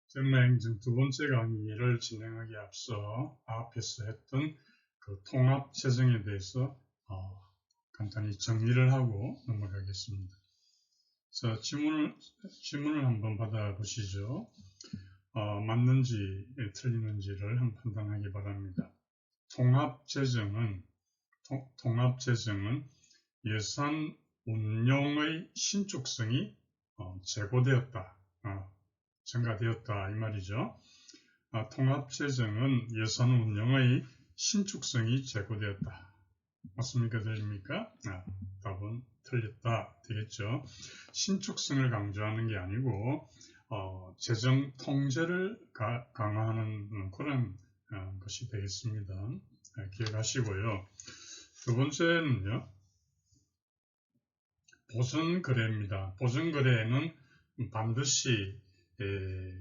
정마행정 두 번째 강의를 진행하기 앞서 앞에서 했던 그 통합재정에 대해서 간단히 정리를 하고 넘어가겠습니다. 자, 질문을 한번 받아보시죠. 맞는지 틀리는지를 한번 판단하기 바랍니다. 통합재정은 예산 운용의 신축성이 제고되었다. 증가되었다 이 말이죠. 통합재정은 예산 운영의 신축성이 제고되었다. 맞습니까? 틀립니까? 답은 틀렸다 되겠죠. 신축성을 강조하는 게 아니고 재정 통제를 강화하는 그런 것이 되겠습니다. 기억하시고요. 두 번째는요. 보전거래입니다. 보전거래에는 반드시 그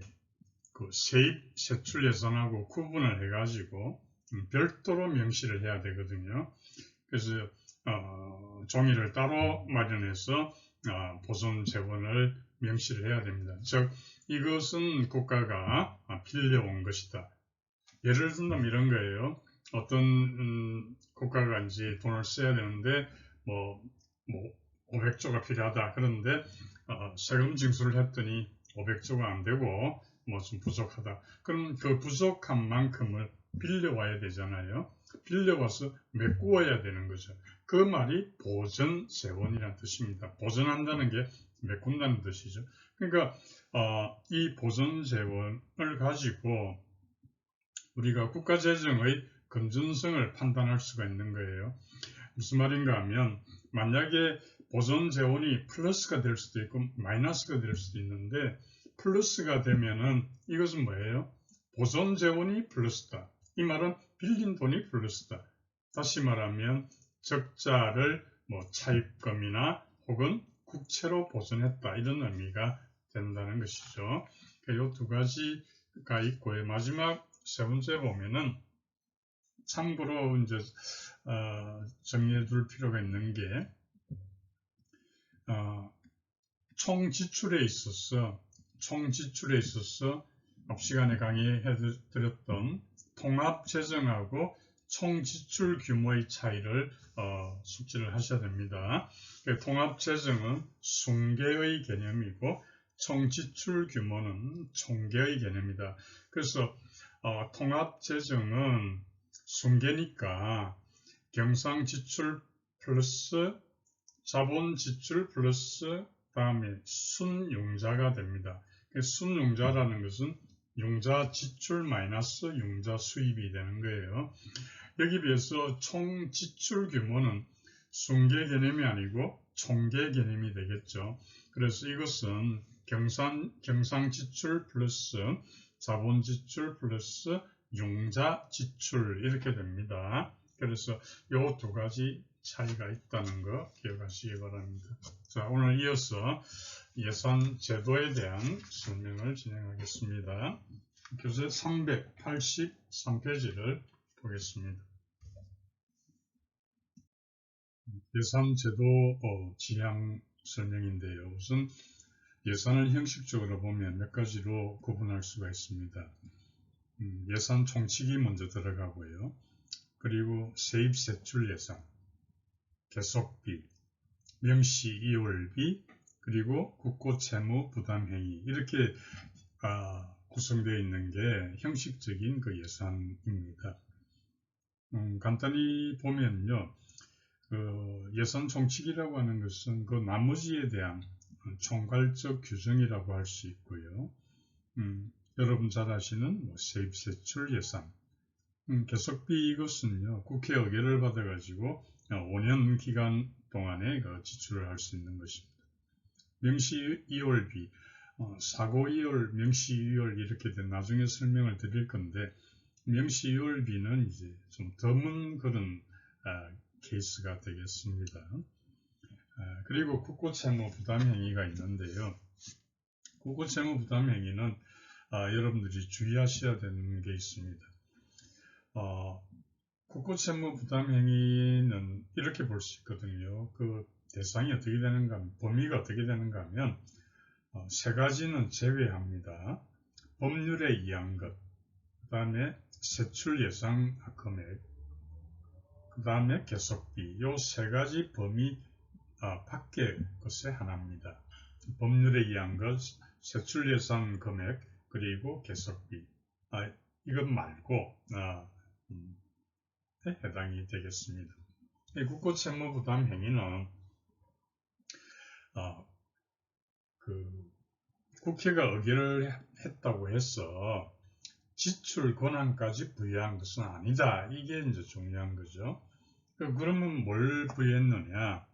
세입 세출 예산하고 구분을 해가지고 별도로 명시를 해야 되거든요. 그래서 종이를 따로 마련해서 보존 재원을 명시를 해야 됩니다. 즉 이것은 국가가 빌려온 것이다. 예를 들면 이런 거예요. 어떤 국가가 이제 돈을 써야 되는데 뭐 500조가 필요하다. 그런데 세금 징수를 했더니 500조가 안 되고 뭐 좀 부족하다. 그럼 그 부족한 만큼을 빌려와야 되잖아요. 빌려와서 메꾸어야 되는 거죠. 그 말이 보전재원이라는 뜻입니다. 보전한다는 게 메꾼다는 뜻이죠. 그러니까 이 보전재원을 가지고 우리가 국가재정의 건전성을 판단할 수가 있는 거예요. 무슨 말인가 하면 만약에 보존재원이 플러스가 될 수도 있고 마이너스가 될 수도 있는데 플러스가 되면은 이것은 뭐예요? 보존재원이 플러스다. 이 말은 빌린 돈이 플러스다. 다시 말하면 적자를 차입금이나 혹은 국채로 보존했다. 이런 의미가 된다는 것이죠. 이 두 가지가 있고요. 마지막 세 번째 보면은 참고로 이제 정리해 둘 필요가 있는 게 총 지출에 있어서 앞 시간에 강의해 드렸던 통합 재정하고 총 지출 규모의 차이를 숙지를 하셔야 됩니다. 통합 재정은 순계의 개념이고 총 지출 규모는 총계의 개념이다. 그래서 통합 재정은 순계니까 경상 지출 플러스 자본 지출 플러스 다음에 순융자가 됩니다. 순융자라는 것은 융자 지출 마이너스 융자 수입이 되는 거예요. 여기 비해서 총 지출 규모는 순계 개념이 아니고 총계 개념이 되겠죠. 그래서 이것은 경상 지출 플러스 자본 지출 플러스 융자 지출 이렇게 됩니다. 그래서 이 두 가지 차이가 있다는 거 기억하시기 바랍니다. 자, 오늘 이어서 예산 제도에 대한 설명을 진행하겠습니다. 교재 383페이지를 보겠습니다. 예산 제도 지향 설명인데요. 우선 예산을 형식적으로 보면 몇 가지로 구분할 수가 있습니다. 예산 총칙이 먼저 들어가고요. 그리고 세입 세출 예산, 개속비, 명시 이월비, 그리고 국고 채무 부담 행위 이렇게 구성되어 있는 게 형식적인 그 예산입니다. 간단히 보면요, 그 예산 총칙이라고 하는 것은 그 나머지에 대한 총괄적 규정이라고 할 수 있고요. 여러분 잘 아시는 세입 세출 예산, 개속비 이것은요 국회 의결을 받아가지고 5년 기간 동안에 그 지출을 할 수 있는 것입니다. 명시 이월비, 사고 이월, 명시 이월 이렇게 된 나중에 설명을 드릴 건데 명시 이월비는 이제 좀 드문 그런 케이스가 되겠습니다. 그리고 국고채무 부담 행위가 있는데요. 국고채무 부담 행위는 여러분들이 주의하셔야 되는 게 있습니다. 국고채무 부담 행위는 이렇게 볼 수 있거든요. 그 대상이 어떻게 되는가, 범위가 어떻게 되는가 하면 세 가지는 제외합니다. 법률에 의한 것, 그 다음에 세출 예산 금액, 그 다음에 개속비, 요 세 가지 범위 밖의 것의 하나입니다. 법률에 의한 것, 세출 예산 금액, 그리고 개속비. 이것 말고 해당이 되겠습니다. 국고채무부담 행위는 국회가 의결을 했다고 해서 지출 권한까지 부여한 것은 아니다. 이게 이제 중요한 거죠. 그러면 뭘 부여했느냐?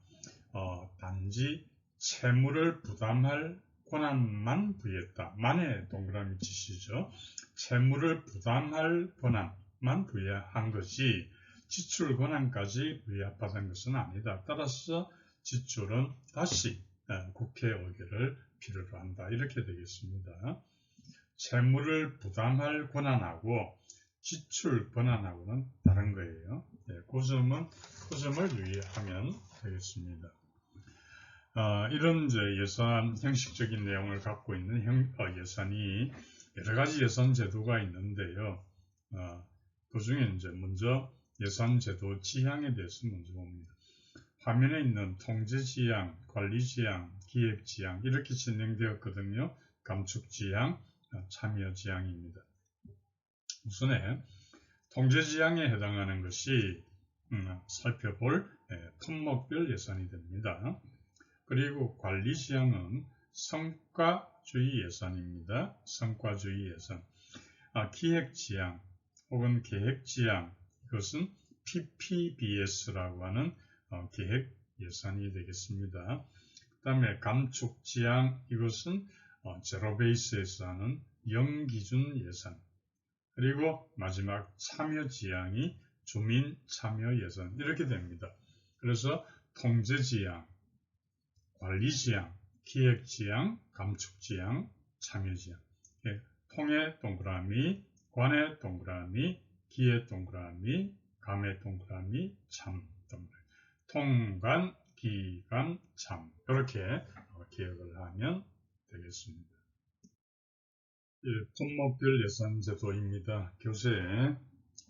단지 채무를 부담할 권한만 부여했다. 만의 동그라미 치시죠. 채무를 부담할 권한만 부여한 것이 지출 권한까지 부여받은 것은 아니다. 따라서 지출은 다시 국회 의결을 필요로 한다. 이렇게 되겠습니다. 채무를 부담할 권한하고 지출 권한하고는 다른 거예요. 그 점을 유의하면 되겠습니다. 이런 예산 형식적인 내용을 갖고 있는 예산이 여러 가지 예산 제도가 있는데요. 그 중에 먼저 예산 제도 지향에 대해서 먼저 봅니다. 화면에 있는 통제 지향, 관리 지향, 기획 지향 이렇게 진행되었거든요. 감축 지향, 참여 지향입니다. 우선에 통제 지향에 해당하는 것이 살펴볼 품목별 예산이 됩니다. 그리고 관리 지향은 성과주의 예산입니다. 성과주의 예산. 기획 지향 혹은 계획 지향, 이것은 PPBS라고 하는 계획 예산이 되겠습니다. 그 다음에 감축 지향, 이것은 제로 베이스에서 하는 영기준 예산. 그리고 마지막 참여 지향이 주민 참여 예산, 이렇게 됩니다. 그래서 통제 지향, 관리 지향, 기획 지향, 감축 지향, 참여 지향. 통의 동그라미, 관의 동그라미, 기의 동그라미, 감의 동그라미, 참 동그라미. 통관, 기관, 참. 이렇게 기억을 하면 되겠습니다. 품목별 예산 제도입니다. 교재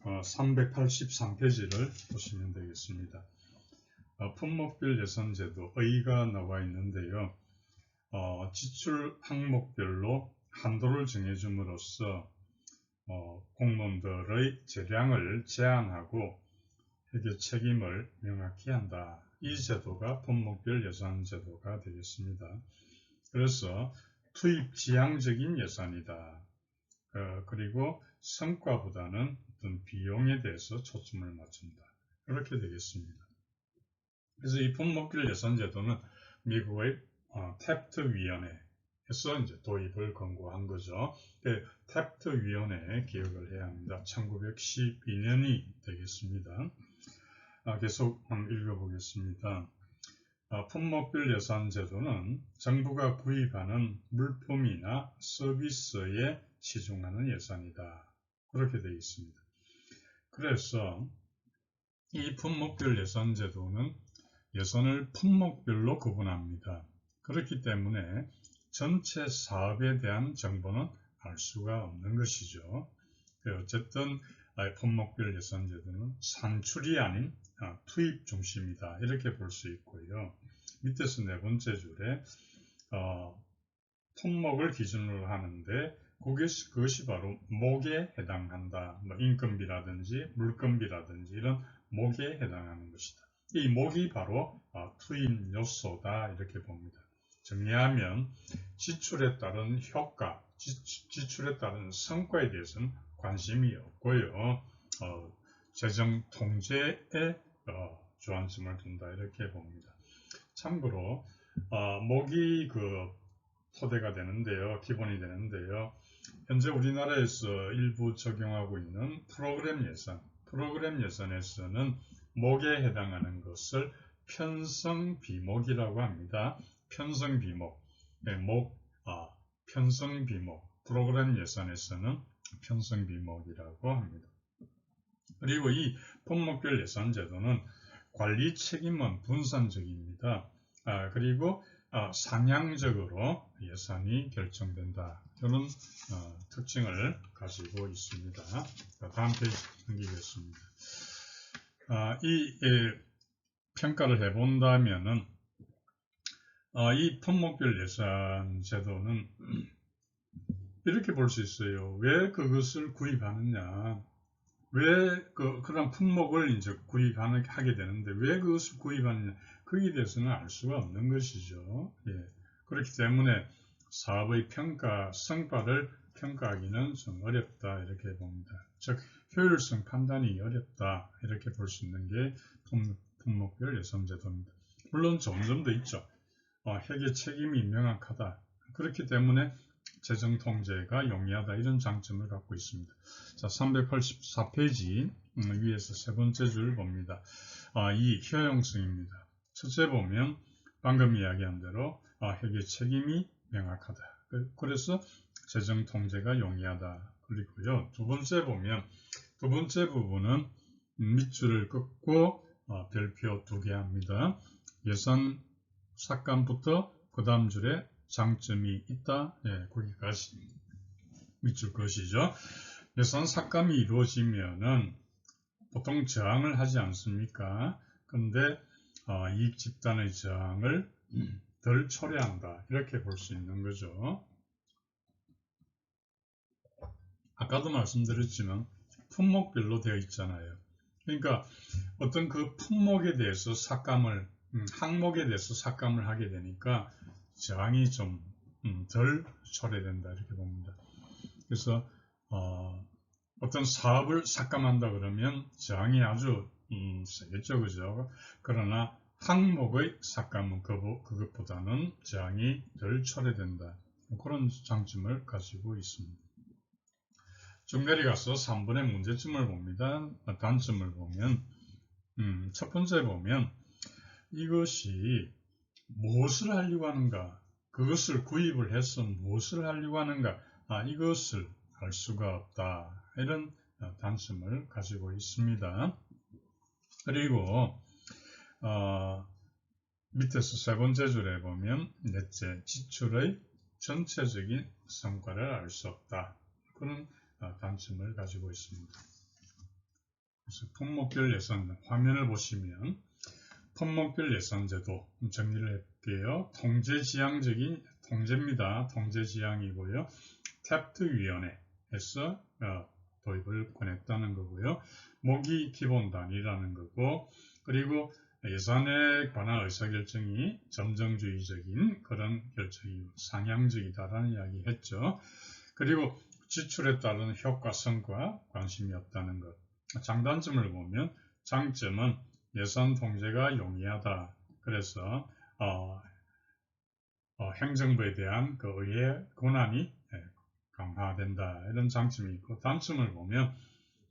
383페이지를 보시면 되겠습니다. 품목별 예산 제도 A가 나와 있는데요. 지출 항목별로 한도를 정해줌으로써 공무원들의 재량을 제한하고 회계 책임을 명확히 한다. 이 제도가 품목별 예산 제도가 되겠습니다. 그래서 투입 지향적인 예산이다. 그리고 성과보다는 어떤 비용에 대해서 초점을 맞춘다. 이렇게 되겠습니다. 그래서 이 품목별 예산 제도는 미국의 탭트 위원회에서 이제 도입을 권고한 거죠. 탭트 위원회 기억을 해야 합니다. 1912년이 되겠습니다. 계속 읽어보겠습니다. 품목별 예산 제도는 정부가 구입하는 물품이나 서비스에 치중하는 예산이다. 그렇게 되어 있습니다. 그래서 이 품목별 예산 제도는 예산을 품목별로 구분합니다. 그렇기 때문에 전체 사업에 대한 정보는 알 수가 없는 것이죠. 어쨌든 품목별 예산 제도는 산출이 아닌 투입 중심이다. 이렇게 볼 수 있고요. 밑에서 네 번째 줄에 품목을 기준으로 하는데 그것이 바로 목에 해당한다. 인건비라든지 물건비라든지 이런 목에 해당하는 것이다. 이 목이 바로 투입 요소다. 이렇게 봅니다. 정리하면 지출에 따른 효과, 지출에 따른 성과에 대해서는 관심이 없고요. 재정 통제에 주안점을 둔다. 이렇게 봅니다. 참고로 목이 토대가 되는데요. 기본이 되는데요. 현재 우리나라에서 일부 적용하고 있는 프로그램 예산에서는 목에 해당하는 것을 편성비목이라고 합니다. 편성비목, 편성비목, 프로그램 예산에서는 편성비목이라고 합니다. 그리고 이 품목별 예산 제도는 관리 책임은 분산적입니다. 그리고 상향적으로 예산이 결정된다. 이런 특징을 가지고 있습니다. 자, 다음 페이지 넘기겠습니다. 평가를 해본다면은 이 품목별 예산 제도는 이렇게 볼 수 있어요. 왜 그것을 구입하느냐? 왜 그런 품목을 이제 구입하게 되는데 왜 그것을 구입하느냐? 거기에 대해서는 알 수가 없는 것이죠. 예. 그렇기 때문에 사업의 성과를 평가하기는 좀 어렵다 이렇게 봅니다. 즉 효율성 판단이 어렵다 이렇게 볼 수 있는 게 품목별 예산 제도입니다. 물론 좋은 점도 있죠. 회계 책임이 명확하다. 그렇기 때문에 재정 통제가 용이하다 이런 장점을 갖고 있습니다. 자, 384페이지 위에서 세 번째 줄 봅니다. 이 효용성입니다. 첫째 보면 방금 이야기한 대로 회계 책임이 명확하다. 그래서 재정 통제가 용이하다. 그리고요. 두 번째 보면 두 번째 부분은 밑줄을 긋고 별표 2개 합니다. 예산 삭감부터 그 다음 줄에 장점이 있다. 예, 거기까지 밑줄 것이죠. 예산 삭감이 이루어지면은 보통 저항을 하지 않습니까? 그런데 이익 집단의 저항을 덜 초래한다. 이렇게 볼 수 있는 거죠. 아까도 말씀드렸지만 품목별로 되어 있잖아요. 그러니까 어떤 그 품목에 대해서 항목에 대해서 삭감을 하게 되니까 저항이 좀 덜 초래된다 이렇게 봅니다. 그래서 어떤 사업을 삭감한다 그러면 저항이 아주 세겠죠, 그죠? 그러나 항목의 삭감은 그것보다는 저항이 덜 초래된다. 그런 장점을 가지고 있습니다. 쭉 내려가서 3번의 문제점을 봅니다. 단점을 보면 첫 번째 보면 이것이 무엇을 하려고 하는가, 그것을 구입을 해서 무엇을 하려고 하는가, 이것을 알 수가 없다. 이런 단점을 가지고 있습니다. 그리고 밑에서 세 번째 줄에 보면 넷째, 지출의 전체적인 성과를 알 수 없다. 그런 단점을 가지고 있습니다. 그래서 품목별 예산 화면을 보시면 품목별 예산제도 정리를 해볼게요. 통제지향적인 통제입니다. 통제지향이고요. 탭트위원회에서 도입을 권했다는 거고요. 모기 기본 단위라는 거고, 그리고 예산에 관한 의사결정이 점정주의적인 그런 결정이 상향적이다라는 이야기 했죠. 그리고 지출에 따른 효과성과 관심이 없다는 것. 장단점을 보면 장점은 예산 통제가 용이하다. 그래서 행정부에 대한 그 의회 권한이 강화된다. 이런 장점이 있고, 단점을 보면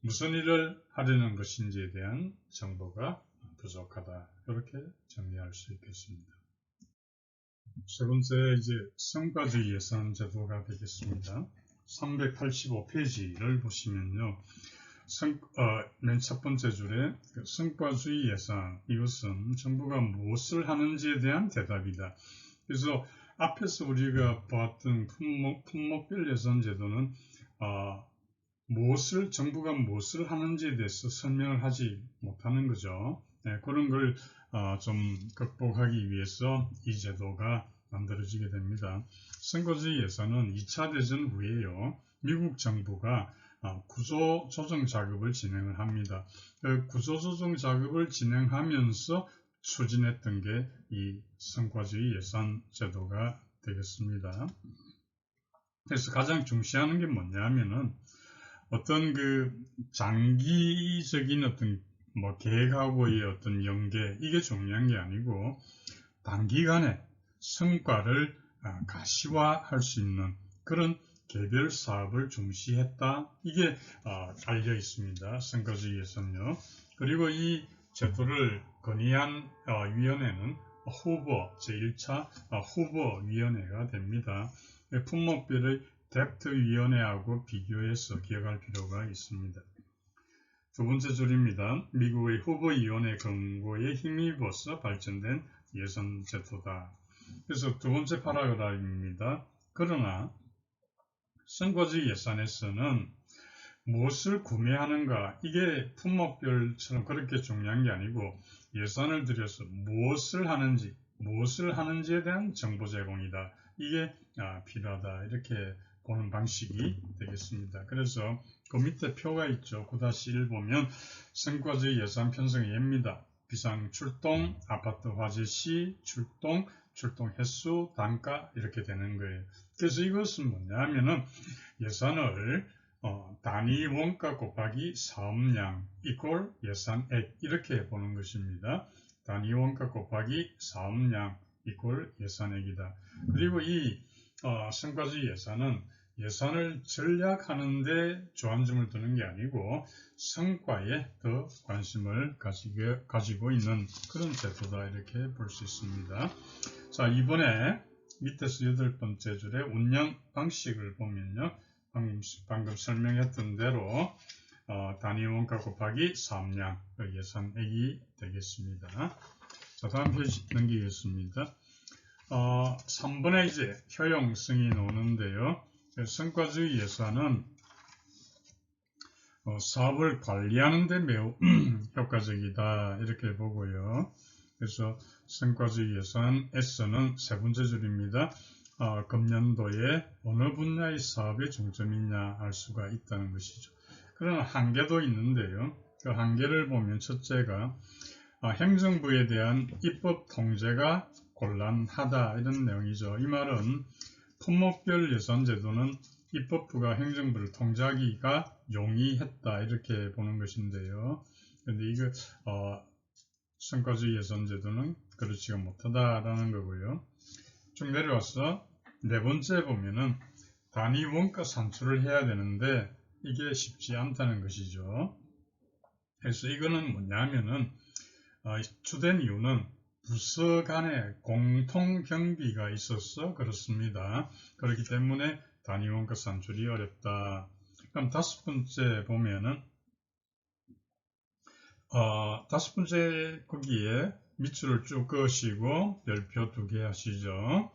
무슨 일을 하려는 것인지에 대한 정보가 부족하다. 이렇게 정리할 수 있겠습니다. 세 번째 이제 성과주의 예산 제도가 되겠습니다. 385페이지를 보시면요. 맨 첫 번째 줄에 성과주의 예산, 이것은 정부가 무엇을 하는지에 대한 대답이다. 그래서 앞에서 우리가 봤던 품목별 예산 제도는 정부가 무엇을 하는지에 대해서 설명을 하지 못하는 거죠. 네, 그런 걸 좀 극복하기 위해서 이 제도가 만들어지게 됩니다. 선거주의 예산은 2차 대전 후에요. 미국 정부가 구조조정 작업을 진행을 합니다. 그 구조조정 작업을 진행하면서 추진했던 게 이 성과주의 예산 제도가 되겠습니다. 그래서 가장 중시하는 게 뭐냐 하면은 어떤 그 장기적인 어떤 계획하고의 어떤 연계, 이게 중요한 게 아니고 단기간에 성과를 가시화할 수 있는 그런 개별 사업을 중시했다. 이게 알려 있습니다. 성과주의에서는요. 그리고 이 제도를 건의한 위원회는 제1차 후보위원회가 됩니다. 품목별의 뎁트위원회하고 비교해서 기억할 필요가 있습니다. 두 번째 줄입니다. 미국의 후보위원회 권고에 힘입어서 발전된 예산 제도다. 그래서 두 번째 파라그라프입니다. 그러나 선거주의 예산에서는 무엇을 구매하는가, 이게 품목별처럼 그렇게 중요한 게 아니고 예산을 들여서 무엇을 하는지에 대한 정보 제공이다. 이게 필요하다. 이렇게 보는 방식이 되겠습니다. 그래서 그 밑에 표가 있죠. 9-1 보면 성과주의 예산 편성의 예입니다. 비상 출동, 아파트 화재 시 출동, 출동 횟수, 단가 이렇게 되는 거예요. 그래서 이것은 뭐냐 하면은 예산을 단위 원가 곱하기 사업량 이꼴 예산액 이렇게 보는 것입니다. 단위 원가 곱하기 사업량 이꼴 예산액이다. 그리고 이 성과주의 예산은 예산을 전략하는데 주안점을 두는 게 아니고 성과에 더 관심을 가지고 있는 그런 제도다 이렇게 볼 수 있습니다. 자, 이번에 밑에서 8번째 줄에 운영 방식을 보면요. 방금 설명했던 대로 단위 원가 곱하기 사업량 예산액이 되겠습니다. 자, 다음 페이지 넘기겠습니다. 3번에 이제 효용성이 나오는데요. 성과주의 예산은 사업을 관리하는 데 매우 효과적이다 이렇게 보고요. 그래서 성과주의 예산 S는 세 번째 줄입니다. 금년도에 어느 분야의 사업에 중점이냐 알 수가 있다는 것이죠. 그런 한계도 있는데요. 그 한계를 보면 첫째가 행정부에 대한 입법 통제가 곤란하다 이런 내용이죠. 이 말은 품목별 예산 제도는 입법부가 행정부를 통제하기가 용이했다 이렇게 보는 것인데요. 그런데 이거 성과주의 예산 제도는 그렇지가 못하다라는 거고요. 쭉 내려와서 네 번째 보면은 단위 원가 산출을 해야 되는데 이게 쉽지 않다는 것이죠. 그래서 이거는 뭐냐면은 주된 이유는 부서 간의 공통 경비가 있어서 그렇습니다. 그렇기 때문에 단위 원가 산출이 어렵다. 그럼 다섯 번째 보면은 다섯 번째 거기에 밑줄을 쭉 그으시고 별표 2개 하시죠.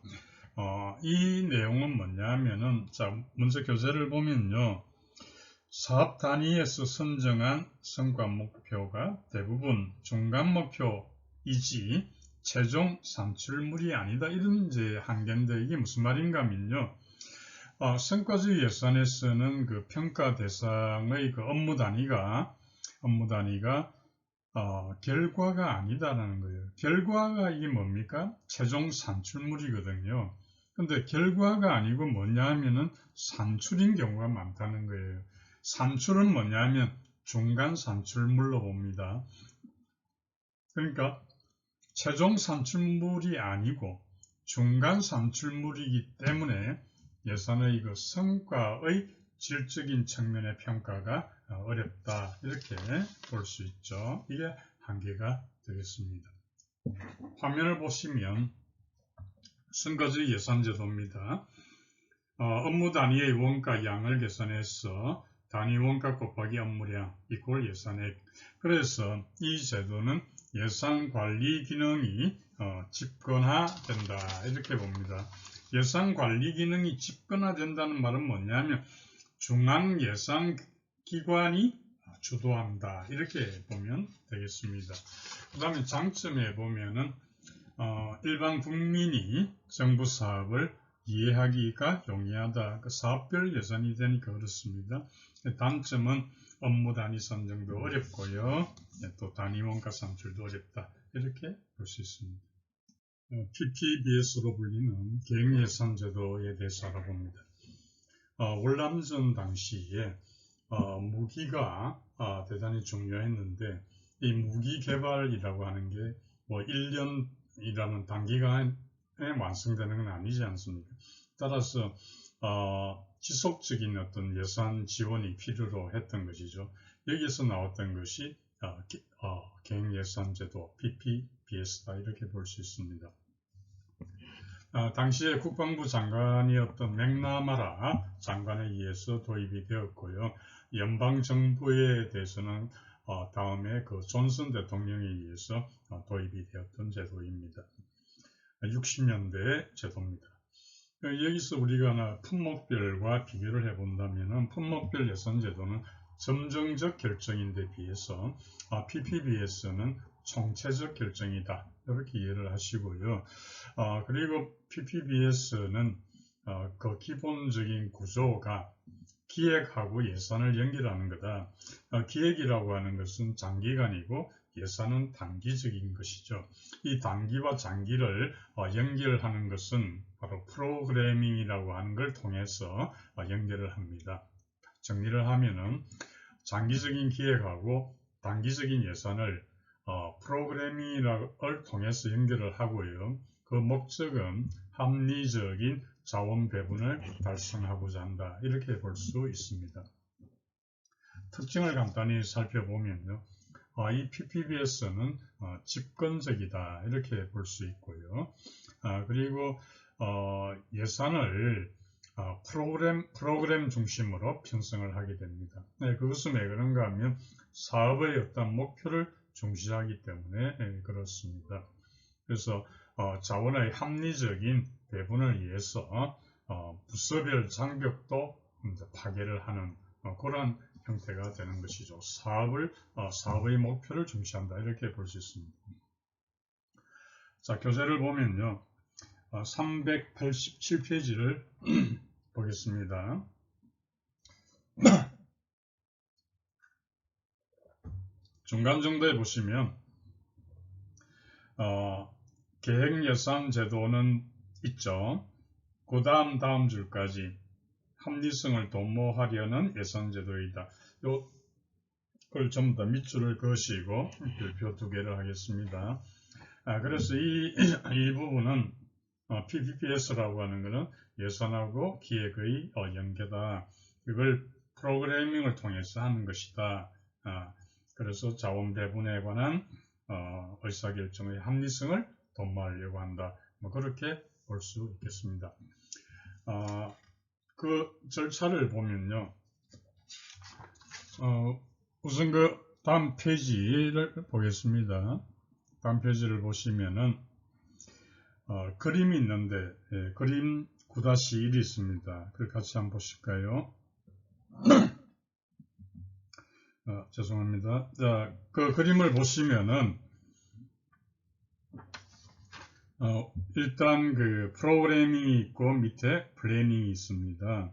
이 내용은 뭐냐면은 자, 먼저 교재를 보면요. 사업 단위에서 선정한 성과 목표가 대부분 중간 목표이지 최종 산출물이 아니다. 이런 이제 한계인데 이게 무슨 말인가 하면요. 성과주의 예산에서는 그 평가 대상의 그 업무 단위가 결과가 아니다라는 거예요. 결과가 이게 뭡니까? 최종 산출물이거든요. 근데 결과가 아니고 뭐냐 하면은 산출인 경우가 많다는 거예요. 산출은 뭐냐 하면 중간 산출물로 봅니다. 그러니까 최종 산출물이 아니고 중간 산출물이기 때문에 예산의 그 성과의 질적인 측면의 평가가 어렵다 이렇게 볼 수 있죠. 이게 한계가 되겠습니다. 화면을 보시면 성과주의 예산제도입니다. 업무 단위의 원가 양을 계산해서 단위 원가 곱하기 업무량 이꼴 예산액. 그래서 이 제도는 예산 관리 기능이 집권화된다 이렇게 봅니다. 예산 관리 기능이 집권화된다는 말은 뭐냐면 중앙 예산 기관이 주도한다 이렇게 보면 되겠습니다. 그 다음에 장점에 보면은 일반 국민이 정부 사업을 이해하기가 용이하다. 그 사업별 예산이 되니까 그렇습니다. 단점은 업무 단위 선정도 어렵고요. 또 단위 원가 산출도 어렵다. 이렇게 볼 수 있습니다. PPBS로 불리는 계획예산제도에 대해서 알아봅니다. 월남전 당시에 무기가 대단히 중요했는데 이 무기 개발이라고 하는 게 뭐 1년이라는 단기간에 완성되는 건 아니지 않습니까? 따라서 지속적인 어떤 예산 지원이 필요로 했던 것이죠. 여기에서 나왔던 것이 계획예산제도 PPBS다 이렇게 볼 수 있습니다. 당시에 국방부 장관이었던 맥나마라 장관에 의해서 도입이 되었고요. 연방정부에 대해서는 다음에 그 존슨 대통령에 의해서 도입이 되었던 제도입니다. 60년대 제도입니다. 여기서 우리가 품목별과 비교를 해본다면 품목별 예산제도는 점정적 결정인데 비해서 PPBS는 총체적 결정이다. 이렇게 이해를 하시고요. 그리고 PPBS는 그 기본적인 구조가 기획하고 예산을 연결하는 거다. 기획이라고 하는 것은 장기간이고 예산은 단기적인 것이죠. 이 단기와 장기를 연결하는 것은 바로 프로그래밍이라고 하는 걸 통해서 연결을 합니다. 정리를 하면은 장기적인 기획하고 단기적인 예산을 프로그래밍을 통해서 연결을 하고요. 그 목적은 합리적인 자원 배분을 달성하고자 한다. 이렇게 볼 수 있습니다. 특징을 간단히 살펴보면요. 이 PPBS는 집권적이다. 이렇게 볼 수 있고요. 그리고 예산을 프로그램 중심으로 편성을 하게 됩니다. 그것은 왜 그런가 하면 사업의 어떤 목표를 중시하기 때문에 그렇습니다. 그래서 자원의 합리적인 배분을 위해서 부서별 장벽도 파괴를 하는 그런 형태가 되는 것이죠. 사업의 목표를 중시한다. 이렇게 볼 수 있습니다. 자, 교재를 보면요. 387페이지를 보겠습니다. 중간 정도에 보시면 계획예산 제도는 있죠. 그 다음 줄까지 합리성을 도모하려는 예산제도이다. 이걸 좀 더 밑줄을 그으시고 별표 2개를 하겠습니다. 그래서 이 부분은 PPBS라고 하는 것은 예산하고 기획의 연계다. 이걸 프로그래밍을 통해서 하는 것이다. 그래서 자원 배분에 관한 의사결정의 합리성을 도모하려고 한다. 그렇게 볼 수 있겠습니다. 그 절차를 보면요. 우선 그 다음 페이지를 보겠습니다. 다음 페이지를 보시면은 그림이 있는데 그림 9-1이 있습니다. 그걸 같이 한번 보실까요? 죄송합니다. 자, 그 그림을 보시면은 일단 그 프로그래밍이 있고 밑에 플래닝이 있습니다.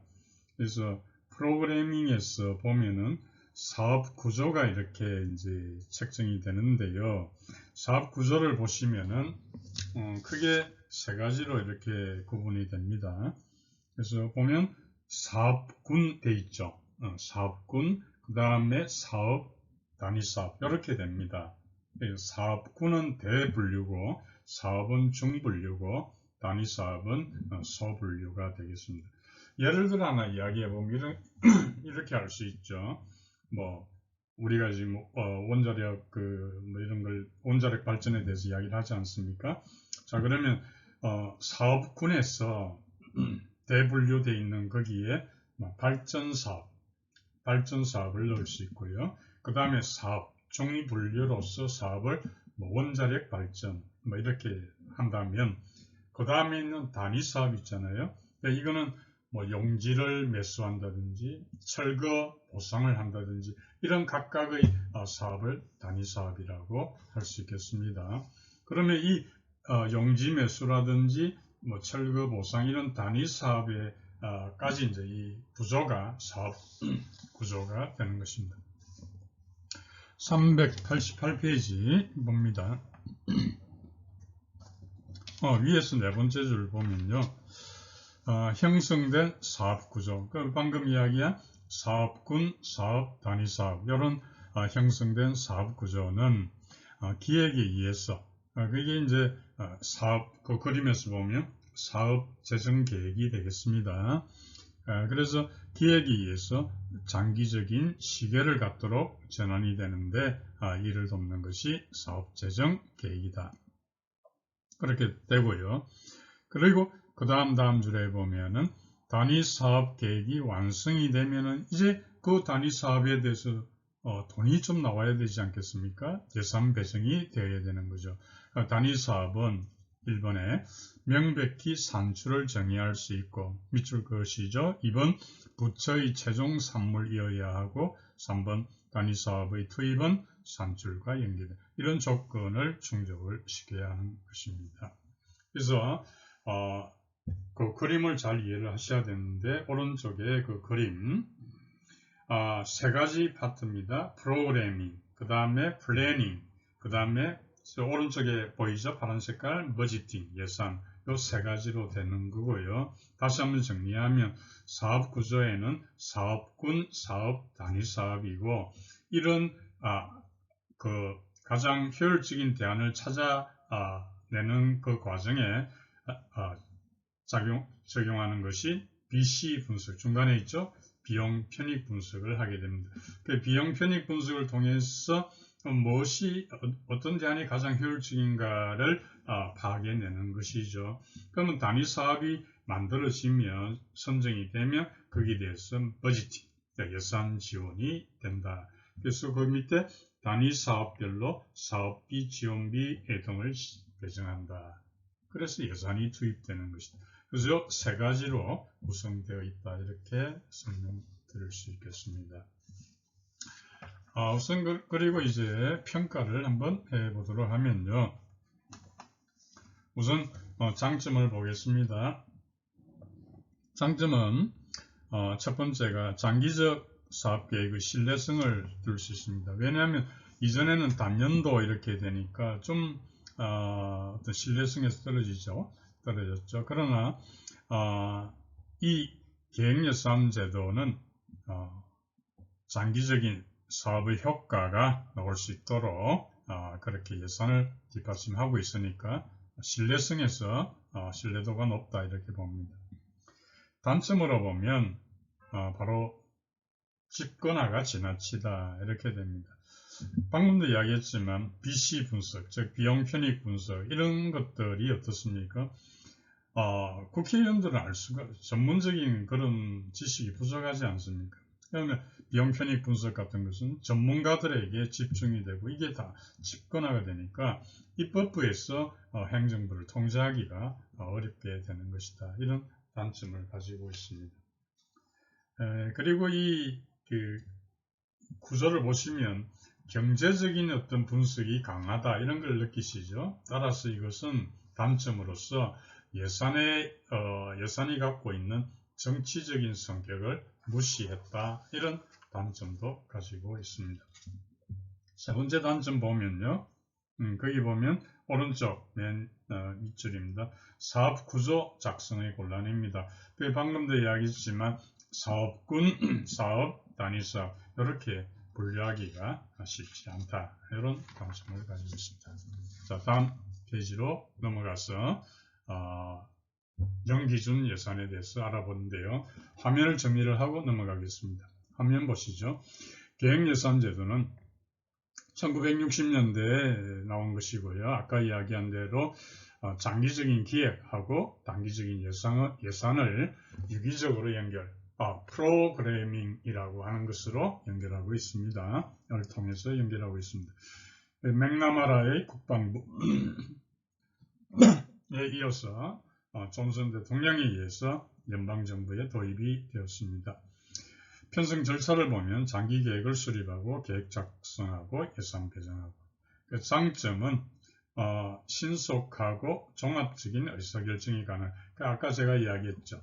그래서 프로그래밍에서 보면은 사업 구조가 이렇게 이제 책정이 되는데요. 사업 구조를 보시면은 크게 세 가지로 이렇게 구분이 됩니다. 그래서 보면 사업군 돼 있죠. 사업군, 그 다음에 사업, 단위사업 이렇게 됩니다. 사업군은 대분류고 사업은 중분류고 단위사업은 소분류가 되겠습니다. 예를 들어 하나 이야기해 보면 이렇게 할 수 있죠. 뭐 우리가 지금 원자력 뭐 이런 걸 원자력 발전에 대해서 이야기를 하지 않습니까? 자, 그러면 사업군에서 대분류되어 있는 거기에 발전사업을 넣을 수 있고요. 그 다음에 사업, 중위분류로서 사업을 원자력 발전 이렇게 한다면 그 다음에 있는 단위사업 있잖아요. 그러니까 이거는 용지를 매수한다든지 철거 보상을 한다든지 이런 각각의 사업을 단위사업이라고 할 수 있겠습니다. 그러면 이 용지 매수라든지 철거 보상 이런 단위사업에 까지 이제 이 구조가 사업 구조가 되는 것입니다. 388페이지 봅니다. 위에서 네 번째 줄 보면요. 형성된 사업 구조. 방금 이야기한 사업군, 사업, 단위사업 이런 형성된 사업 구조는 기획에 의해서 그게 이제 사업 그 그림에서 보면 사업 재정 계획이 되겠습니다. 그래서 기획에 의해서 장기적인 시계를 갖도록 전환이 되는데 이를 돕는 것이 사업 재정 계획이다. 그렇게 되고요. 그리고 그 다음 줄에 보면은 단위 사업 계획이 완성이 되면은 이제 그 단위 사업에 대해서 돈이 좀 나와야 되지 않겠습니까? 예산 배정이 되어야 되는 거죠. 단위 사업은 1번에 명백히 산출을 정의할 수 있고 밑줄 그것이죠. 2번 부처의 최종 산물이어야 하고 3번 단위사업의 투입은 산출과 연계된 이런 조건을 충족을 시켜야 하는 것입니다. 그래서 그 그림을 잘 이해를 하셔야 되는데 오른쪽에 그 그림 세 가지 파트입니다. 프로그래밍, 그 다음에 플래닝, 그 다음에 오른쪽에 보이죠? 파란 색깔 버지팅, 예산 요 세 가지로 되는 거고요. 다시 한번 정리하면 사업 구조에는 사업군, 사업, 단위 사업이고 이런 그 가장 효율적인 대안을 찾아내는 그 과정에 적용하는 것이 BC 분석, 중간에 있죠? 비용 편익 분석을 하게 됩니다. 그 비용 편익 분석을 통해서 무엇이 어떤 대안이 가장 효율적인가를 파악해내는 것이죠. 그러면 단위 사업이 만들어지면 선정이 되면 거기에 대해서 버지팅, 예산 지원이 된다. 그래서 그 밑에 단위 사업별로 사업비, 지원비 등을 배정한다. 그래서 예산이 투입되는 것이다. 그래서 세 가지로 구성되어 있다. 이렇게 설명드릴 수 있겠습니다. 우선 그리고 이제 평가를 한번 해보도록 하면요. 우선 장점을 보겠습니다. 장점은 첫 번째가 장기적 사업계획의 신뢰성을 둘 수 있습니다. 왜냐하면 이전에는 단년도 이렇게 되니까 좀 어떤 신뢰성에서 떨어졌죠. 그러나 이 계획예산 제도는 장기적인 사업의 효과가 나올 수 있도록 그렇게 예산을 뒷받침하고 있으니까 신뢰성에서 신뢰도가 높다 이렇게 봅니다. 단점으로 보면 바로 집권화가 지나치다 이렇게 됩니다. 방금도 이야기했지만 BC 분석, 즉 비용 편익 분석 이런 것들이 어떻습니까? 국회의원들은 알 수가 전문적인 그런 지식이 부족하지 않습니까? 그러면 비용 편익 분석 같은 것은 전문가들에게 집중이 되고 이게 다 집권화가 되니까 입법부에서 행정부를 통제하기가 어렵게 되는 것이다. 이런 단점을 가지고 있습니다. 그리고 이 구조를 보시면 경제적인 어떤 분석이 강하다 이런 걸 느끼시죠. 따라서 이것은 단점으로서 예산이 갖고 있는 정치적인 성격을 무시했다 이런 단점도 가지고 있습니다. 세 번째 단점 보면요. 거기 보면 오른쪽 맨 밑줄입니다. 사업 구조 작성의 곤란입니다. 방금도 이야기했지만 사업군, 사업, 단위 사업 이렇게 분류하기가 쉽지 않다. 이런 단점을 가지고 있습니다. 자, 다음 페이지로 넘어가서 연기준 예산에 대해서 알아보는데요. 화면을 정리를 하고 넘어가겠습니다. 화면 보시죠. 계획예산 제도는 1960년대에 나온 것이고요. 아까 이야기한 대로 장기적인 기획하고 단기적인 예산을 유기적으로 프로그래밍이라고 하는 것으로 연결하고 있습니다. 이를 통해서 연결하고 있습니다. 맥나마라의 국방부에 이어서 존슨 대통령에 의해서 연방정부에 도입이 되었습니다. 편성 절차를 보면 장기 계획을 수립하고 계획 작성하고 예산 배정하고 그 장점은 신속하고 종합적인 의사결정이 가능. 아까 제가 이야기했죠.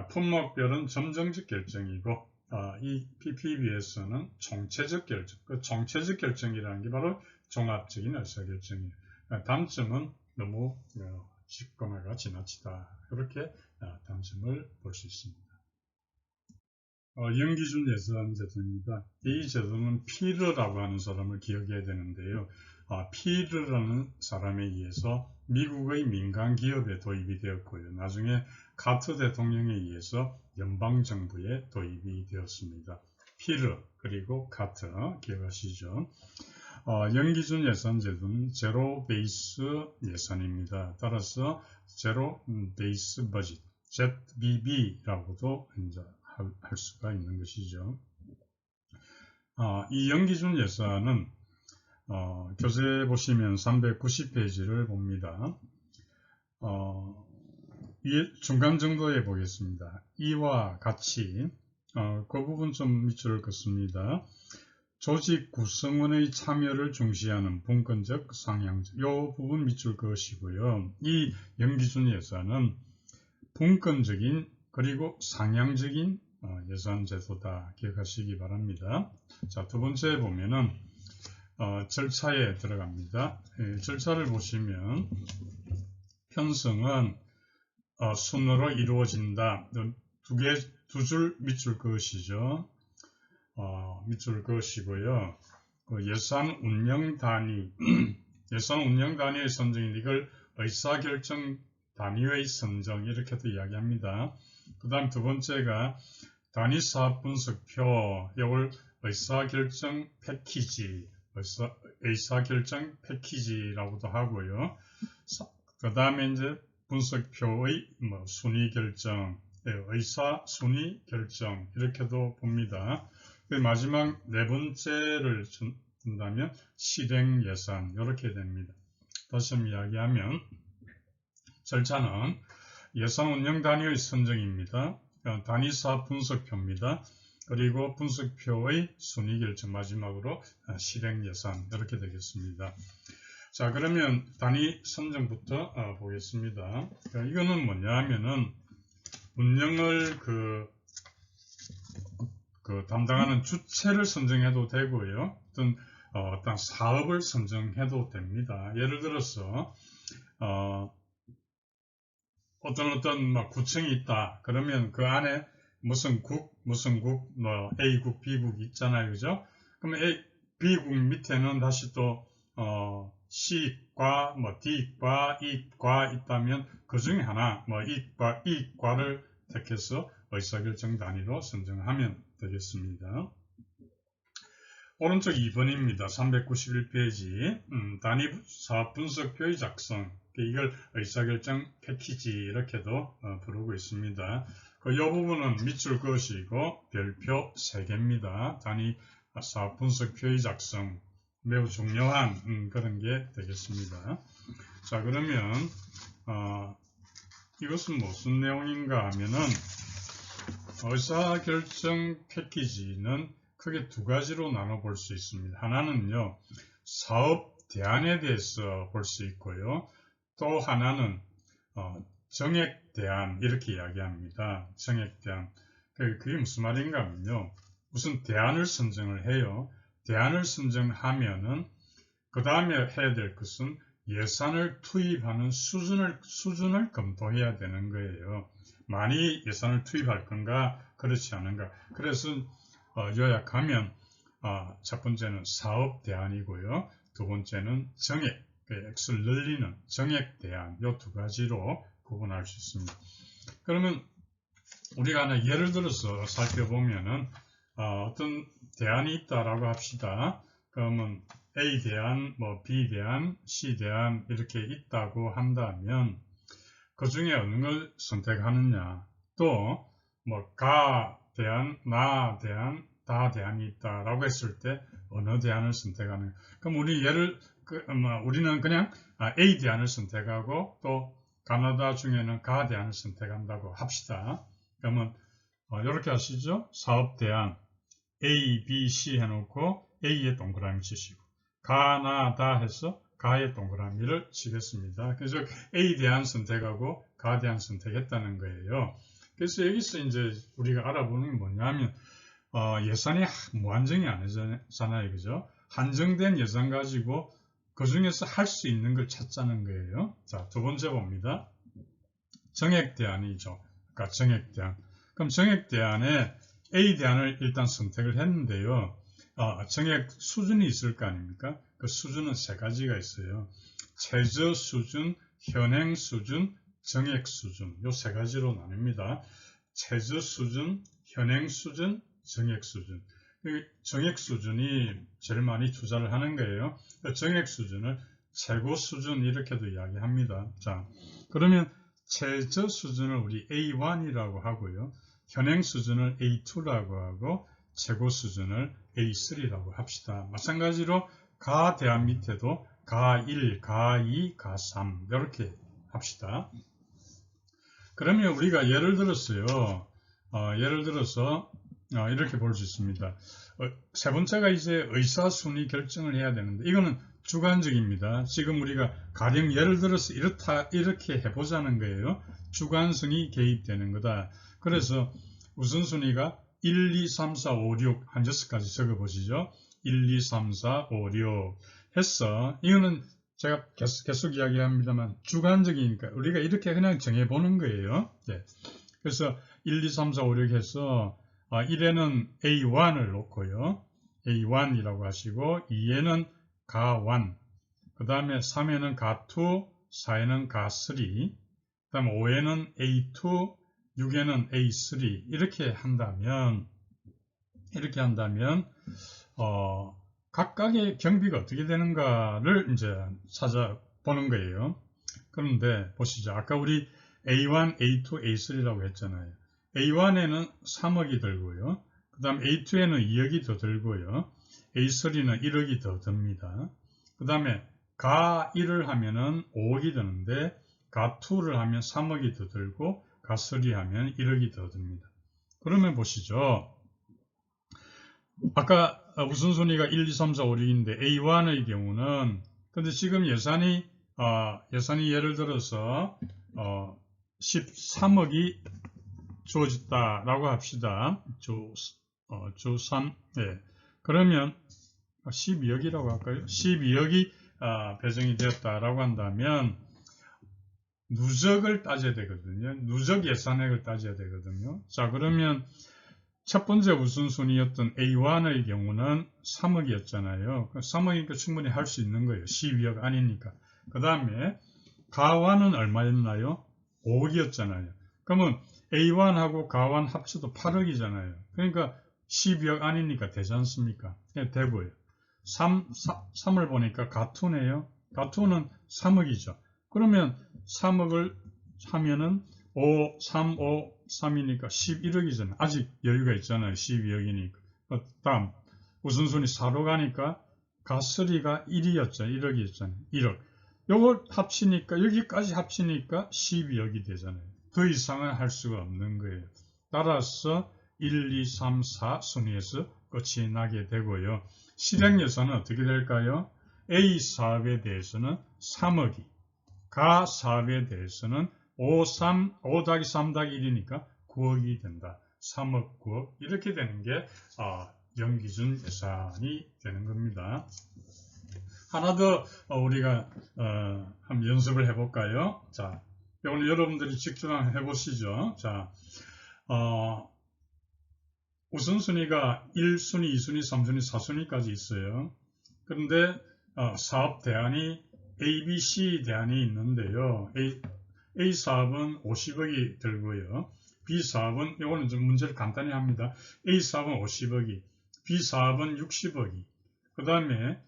품목별은 점정적 결정이고 이 PPB에서는 총체적 결정. 그 총체적 결정이라는 게 바로 종합적인 의사결정이에요. 단점은 너무 집권화가 지나치다. 이렇게 단점을 볼 수 있습니다. 연기준 예산 제도입니다. 이 제도는 피르라고 하는 사람을 기억해야 되는데요. 피르라는 사람에 의해서 미국의 민간 기업에 도입이 되었고요. 나중에 카터 대통령에 의해서 연방정부에 도입이 되었습니다. 피르 그리고 카터 기억하시죠? 연기준 예산 제도는 제로 베이스 예산입니다. 따라서 제로 베이스 버짓, ZBB라고도 이제 할 수가 있는 것이죠. 이 연기준 예산은 교재 보시면 390페이지를 봅니다. 중간 정도에 보겠습니다. 이와 같이 그 부분 좀 밑줄을 긋습니다. 조직 구성원의 참여를 중시하는 분권적, 상향적, 이 부분 밑줄 그으시고요. 이 연기준 예산은 분권적인 그리고 상향적인 예산 제도다 기억하시기 바랍니다. 자, 두 번째 보면은 절차에 들어갑니다. 절차를 보시면 편성은 순으로 이루어진다. 두 줄 밑줄 그으시죠. 밑줄 그으시고요. 예산 운영 단위, 예산 운영 단위의 선정인 이걸 의사결정 단위의 선정 이렇게도 이야기합니다. 그 다음 두 번째가 단위 사업 분석표, 이걸 의사결정 패키지, 의사결정 패키지라고도 하고요. 그 다음에 이제 분석표의 순위 결정, 의사 순위 결정 이렇게도 봅니다. 마지막 네 번째를 준다면 실행 예산 이렇게 됩니다. 다시 한번 이야기하면 절차는 예산 운영 단위의 선정입니다. 단위 사업 분석표입니다. 그리고 분석표의 순위 결정 마지막으로 실행 예산 이렇게 되겠습니다. 자, 그러면 단위 선정부터 보겠습니다. 이거는 뭐냐 하면은 운영을 담당하는 주체를 선정해도 되고요. 어떤 사업을 선정해도 됩니다. 예를 들어서 어떤 구청이 있다. 그러면 그 안에 무슨 국, A국, B국이 있잖아요. 그죠? 그러면 B국 밑에는 다시 또 C과 D과 E과 있다면 그 중에 하나 E과를 택해서 의사결정 단위로 선정하면 되겠습니다. 오른쪽 2번입니다. 391페이지 단위 사업 분석표의 작성, 이걸 의사결정 패키지 이렇게도 부르고 있습니다. 이 부분은 밑줄 그으시고 별표 3개입니다. 단위 사업 분석표의 작성 매우 중요한 그런 게 되겠습니다. 자, 그러면 이것은 무슨 내용인가 하면은 의사결정 패키지는 크게 두 가지로 나눠볼 수 있습니다. 하나는요, 사업 대안에 대해서 볼 수 있고요. 또 하나는 정액 대안 이렇게 이야기합니다. 정액 대안. 그게 무슨 말인가 하면요. 무슨 대안을 선정을 해요. 대안을 선정하면은 그 다음에 해야 될 것은 예산을 투입하는 수준을 검토해야 되는 거예요. 많이 예산을 투입할 건가 그렇지 않은가. 그래서 요약하면 첫 번째는 사업 대안이고요. 두 번째는 정액, 액수를 늘리는 정액 대안, 이 두 가지로 구분할 수 있습니다. 그러면 우리가 하나 예를 들어서 살펴보면은 어떤 대안이 있다라고 합시다. 그러면 A 대안, B 대안, C 대안 이렇게 있다고 한다면 그 중에 어느 걸 선택하느냐, 또 가 대안, 나 대안, 다 대안이 있다라고 했을 때 어느 대안을 선택하느냐. 그럼 우리는 그냥 A 대안을 선택하고 또 가나다 중에는 가 대안을 선택한다고 합시다. 그러면 이렇게 하시죠. 사업 대안 A, B, C 해놓고 A에 동그라미 치시고 가, 나, 다 해서 가에 동그라미를 치겠습니다. 그래서 A 대안 선택하고 가 대안 선택했다는 거예요. 그래서 여기서 이제 우리가 알아보는 게 뭐냐면 예산이 무한정이 아니잖아요. 그죠? 한정된 예산 가지고 그 중에서 할 수 있는 걸 찾자는 거예요. 자, 두 번째 봅니다. 정액 대안이죠. 그러니까 정액 대안. 그럼 정액 대안에 A 대안을 일단 선택을 했는데요. 정액 수준이 있을 거 아닙니까? 그 수준은 세 가지가 있어요. 최저 수준, 현행 수준, 정액 수준. 요 세 가지로 나뉩니다. 최저 수준, 현행 수준, 정액 수준. 정액 수준이 제일 많이 투자를 하는 거예요. 정액 수준을 최고 수준 이렇게도 이야기합니다. 자, 그러면 최저 수준을 우리 A1이라고 하고요. 현행 수준을 A2라고 하고 최고 수준을 A3라고 합시다. 마찬가지로 가 대안 밑에도 가 1, 가 2, 가 3 이렇게 합시다. 그러면 우리가 예를 들어서 이렇게 볼 수 있습니다. 세 번째가 이제 의사순위 결정을 해야 되는데, 이거는 주관적입니다. 지금 우리가 가령 예를 들어서 이렇게 해보자는 거예요. 주관성이 개입되는 거다. 그래서 우선순위가 1, 2, 3, 4, 5, 6 한 6가지 적어보시죠. 1, 2, 3, 4, 5, 6 해서, 이거는 제가 계속 이야기합니다만 주관적이니까 우리가 이렇게 그냥 정해보는 거예요. 네. 그래서 1, 2, 3, 4, 5, 6 해서 1에는 A1을 놓고요. A1이라고 하시고 2에는 가1, 그 다음에 3에는 가2, 4에는 가3, 그 다음에 5에는 A2, 6에는 A3 이렇게 한다면 각각의 경비가 어떻게 되는가를 이제 찾아보는 거예요. 그런데 보시죠. 아까 우리 A1, A2, A3라고 했잖아요. A1에는 3억이 들고요. 그 다음 A2에는 2억이 더 들고요. A3는 1억이 더 듭니다. 그 다음에 가1을 하면은 5억이 드는데 가2를 하면 3억이 더 들고 가3 하면 1억이 더 듭니다. 그러면 보시죠. 아까 우선순위가 1, 2, 3, 4, 5, 6인데 A1의 경우는 근데 지금 예산이 예를 들어서 13억이 주어졌다라고 합시다. 주 3, 예. 그러면 12억이라고 할까요? 12억이 배정이 되었다라고 한다면 누적을 따져야 되거든요. 누적 예산액을 따져야 되거든요. 자, 그러면 첫 번째 우선순위였던 A1의 경우는 3억이었잖아요. 3억이니까 충분히 할 수 있는 거예요. 12억 아니니까. 그 다음에 가1은 얼마였나요? 5억이었잖아요. 그러면 A1하고 가1 합쳐도 8억이잖아요. 그러니까 12억 아니니까 되지 않습니까? 네, 되고요. 3을 보니까 가2네요. 가2는 3억이죠. 그러면 3억을 하면은 5, 3, 5, 3이니까 11억이잖아요. 아직 여유가 있잖아요. 12억이니까. 다음 우선순위 4로 가니까 가3가 1이었죠. 1억이었잖아요. 1억. 요걸 합치니까 여기까지 합치니까 12억이 되잖아요. 더 이상은 할 수가 없는 거예요. 따라서 1, 2, 3, 4 순위에서 끝이 나게 되고요. 실행 예산은 어떻게 될까요? A 사업에 대해서는 3억이, 가 사업에 대해서는 5 더하기 3 더하기 1이니까 9억이 된다. 3억, 9억 이렇게 되는 게 연기준 예산이 되는 겁니다. 하나 더 우리가 한번 연습을 해볼까요? 자, 오늘 여러분들이 직접 한번 해보시죠. 자, 우선순위가 1순위, 2순위, 3순위, 4순위까지 있어요. 그런데 사업 대안이 A, B, C 대안이 있는데요. A 사업은 50억이 들고요. B 사업은, 이거는 좀 문제를 간단히 합니다. A 사업은 50억이, B 사업은 60억이, 그 다음에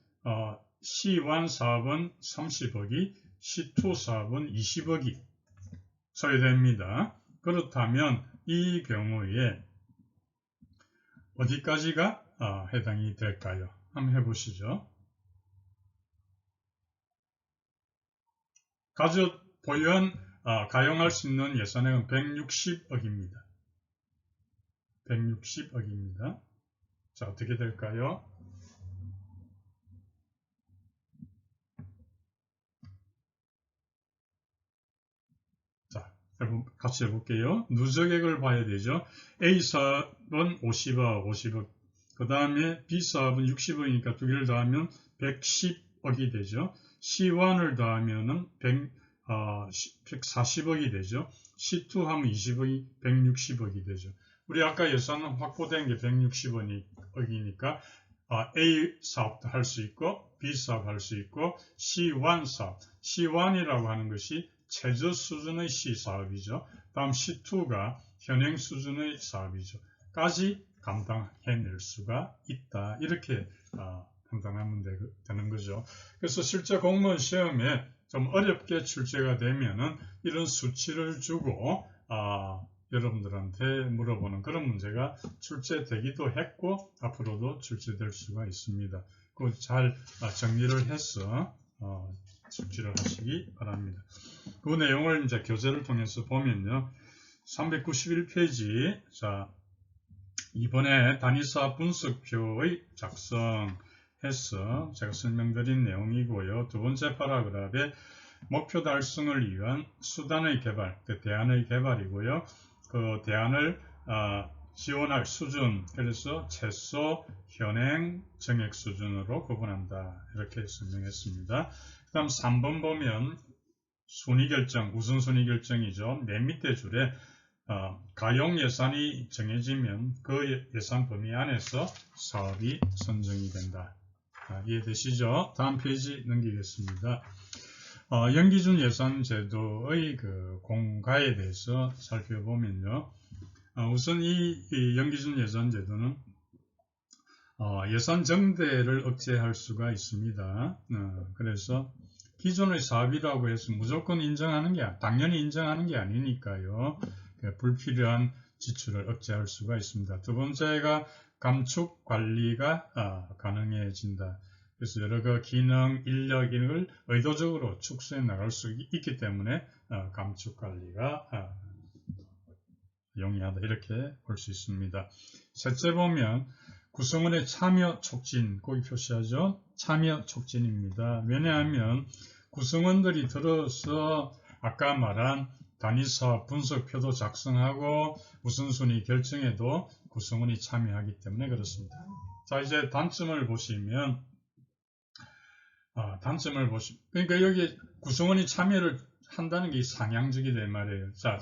C1 사업은 30억이, C2 사업은 20억이 소요됩니다. 그렇다면 이 경우에 어디까지가 해당이 될까요? 한번 해보시죠. 가족 보유한 가용할 수 있는 예산액은 160억입니다. 160억입니다. 자, 어떻게 될까요? 자, 같이 해볼게요. 누적액을 봐야 되죠. A 사업은 50억. 그 다음에 B 사업은 60억이니까 두 개를 더하면 110억이 되죠. C1을 더하면은 140억이 되죠. C2 하면 20억이 160억이 되죠. 우리 아까 예산은 확보된 게 160억이니까 A 사업도 할 수 있고 B 사업 할 수 있고 C1 사업, C1이라고 하는 것이 최저 수준의 C 사업이죠. 다음 C2가 현행 수준의 사업이죠. 까지 감당해낼 수가 있다. 이렇게 판단하면 되는 거죠. 그래서 실제 공무원 시험에 좀 어렵게 출제가 되면은 이런 수치를 주고 여러분들한테 물어보는 그런 문제가 출제되기도 했고 앞으로도 출제될 수가 있습니다. 그 잘 정리를 해서 숙지를 하시기 바랍니다. 그 내용을 이제 교재를 통해서 보면요. 391페이지, 자, 이번에 단위사 분석표의 작성해서 제가 설명드린 내용이고요. 두 번째 파라그раф에 목표 달성을 위한 수단의 개발, 그 대안의 개발이고요. 그 대안을 지원할 수준, 그래서 최소, 현행, 정액 수준으로 구분한다. 이렇게 설명했습니다. 그 다음 3번 보면 순위결정, 우선순위결정이죠. 맨 밑에 줄에 가용 예산이 정해지면 그 예산 범위 안에서 사업이 선정이 된다. 이해되시죠? 다음 페이지 넘기겠습니다. 연기준 예산 제도의 그 공가에 대해서 살펴보면요. 우선 이 연기준 예산 제도는 예산 정대를 억제할 수가 있습니다. 그래서 기존의 사업이라고 해서 무조건 인정하는 게, 당연히 인정하는 게 아니니까요. 불필요한 지출을 억제할 수가 있습니다. 두 번째가 감축 관리가 가능해진다. 그래서 여러 기능, 인력 을 의도적으로 축소해 나갈 수 있기 때문에 감축 관리가 용이하다. 이렇게 볼 수 있습니다. 셋째 보면 구성원의 참여 촉진, 거기 표시하죠. 참여 촉진입니다. 왜냐하면 구성원들이 들어서 아까 말한 단위사업 분석표도 작성하고 우선순위 결정에도 구성원이 참여하기 때문에 그렇습니다. 자, 이제 단점을 보시면 그러니까 여기 구성원이 참여를 한다는 게 상향적이란 말이에요. 자,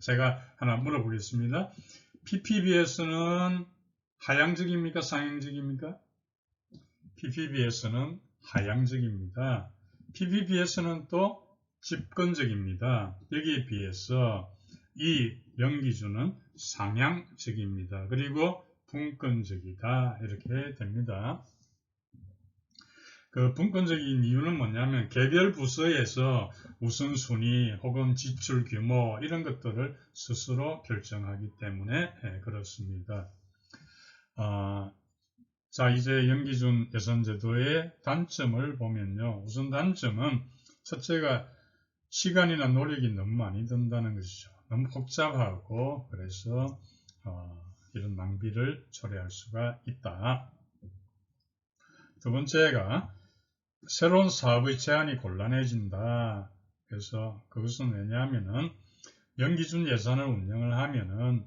제가 하나 물어보겠습니다. PPB에서는 하향적입니까? 상향적입니까? PPB에서는 하향적입니다. PPB에서는 또 집권적입니다. 여기에 비해서 이 연기준은 상향적입니다. 그리고 분권적이다. 이렇게 됩니다. 그 분권적인 이유는 뭐냐면 개별 부서에서 우선순위 혹은 지출 규모 이런 것들을 스스로 결정하기 때문에 그렇습니다. 자, 이제 연기준 예산제도의 단점을 보면요. 우선 단점은 첫째가 시간이나 노력이 너무 많이 든다는 것이죠. 너무 복잡하고 그래서 이런 낭비를 초래할 수가 있다. 두 번째가 새로운 사업의 제안이 곤란해진다. 그래서 그것은 왜냐하면은 연기준 예산을 운영을 하면은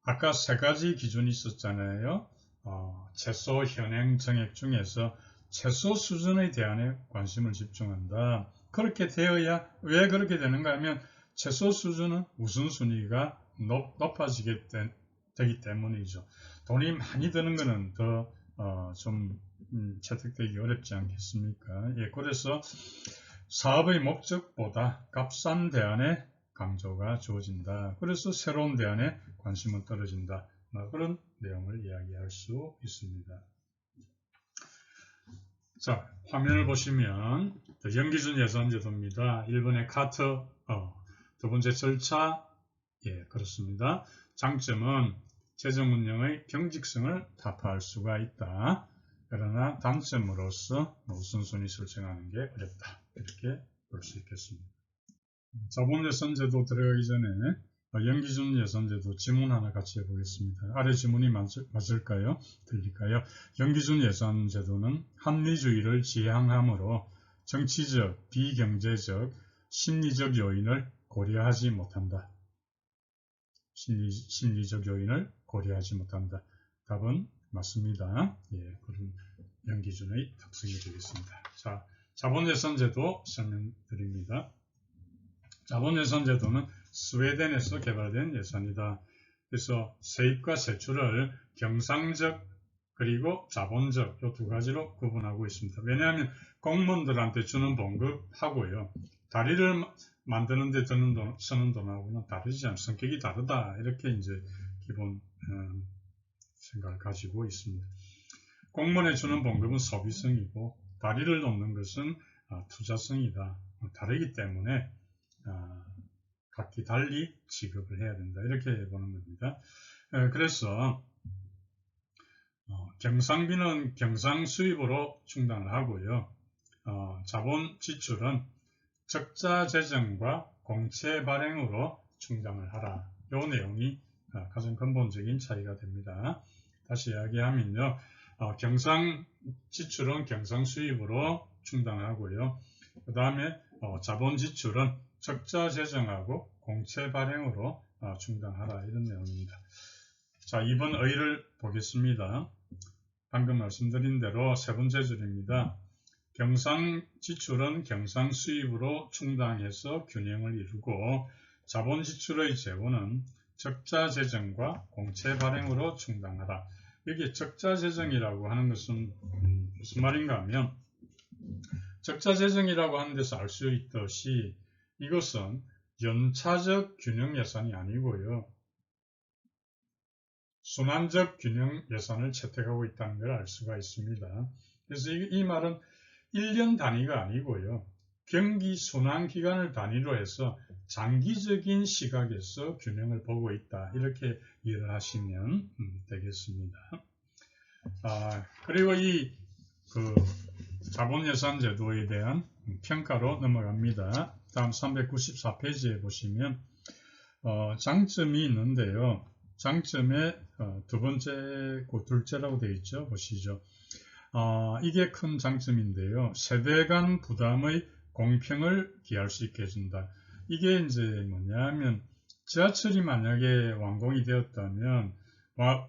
아까 세 가지 기준이 있었잖아요. 최소, 현행, 정액 중에서 최소 수준의 대안에 관심을 집중한다. 그렇게 되어야 왜 그렇게 되는가 하면 최소 수준은 우선순위가 높아지게 되기 때문이죠. 돈이 많이 드는 것은 더 좀 채택되기 어렵지 않겠습니까? 예, 그래서 사업의 목적보다 값싼 대안에 강조가 주어진다. 그래서 새로운 대안에 관심은 떨어진다. 그런 내용을 이야기할 수 있습니다. 자, 화면을 보시면 연기준 예산제도입니다. 1번의 카터, 두 번째 절차, 예, 그렇습니다. 장점은 재정 운영의 경직성을 타파할 수가 있다. 그러나 단점으로서 우선순위 설정하는 게 어렵다. 이렇게 볼 수 있겠습니다. 자본예산제도 들어가기 전에 연기준 예산제도 지문 하나 같이 해보겠습니다. 아래 지문이 맞을까요? 들릴까요? 연기준 예산제도는 합리주의를 지향하므로 정치적, 비경제적, 심리적 요인을 고려하지 못한다. 심리적 요인을 고려하지 못한다. 답은 맞습니다. 예, 그런 연기준의 특성이 되겠습니다. 자, 자본예산제도 설명드립니다. 자본예산제도는 스웨덴에서 개발된 예산이다. 그래서 세입과 세출을 경상적 그리고 자본적 이 두 가지로 구분하고 있습니다. 왜냐하면 공무원들한테 주는 봉급하고요. 다리를 만드는 데 쓰는 돈하고는 다르지 않습니다. 성격이 다르다. 이렇게 이제 기본 생각을 가지고 있습니다. 공무원에 주는 봉급은 소비성이고 다리를 놓는 것은 투자성이다. 다르기 때문에 각기 달리 지급을 해야 된다. 이렇게 보는 겁니다. 그래서 경상비는 경상 수입으로 충당을 하고요. 자본 지출은 적자 재정과 공채 발행으로 충당을 하라. 이 내용이 가장 근본적인 차이가 됩니다. 다시 이야기하면요. 경상 지출은 경상 수입으로 충당하고요. 그 다음에 자본 지출은 적자 재정하고 공채 발행으로 충당하라. 이런 내용입니다. 자, 2번 의를 보겠습니다. 방금 말씀드린 대로 세 번째 줄입니다. 경상 지출은 경상 수입으로 충당해서 균형을 이루고 자본 지출의 재원은 적자 재정과 공채 발행으로 충당하라. 여기 적자 재정이라고 하는 것은 무슨 말인가 하면 적자 재정이라고 하는 데서 알 수 있듯이 이것은 연차적 균형 예산이 아니고요. 순환적 균형 예산을 채택하고 있다는 걸 알 수가 있습니다. 그래서 이 말은 1년 단위가 아니고요. 경기 순환 기간을 단위로 해서 장기적인 시각에서 균형을 보고 있다. 이렇게 이해를 하시면 되겠습니다. 그리고 이 자본예산 제도에 대한 평가로 넘어갑니다. 다음 394페이지에 보시면 장점이 있는데요. 장점에 두 번째, 둘째라고 되어 있죠. 보시죠. 이게 큰 장점인데요. 세대 간 부담의 공평을 기할 수 있게 해준다. 이게 이제 뭐냐면 지하철이 만약에 완공이 되었다면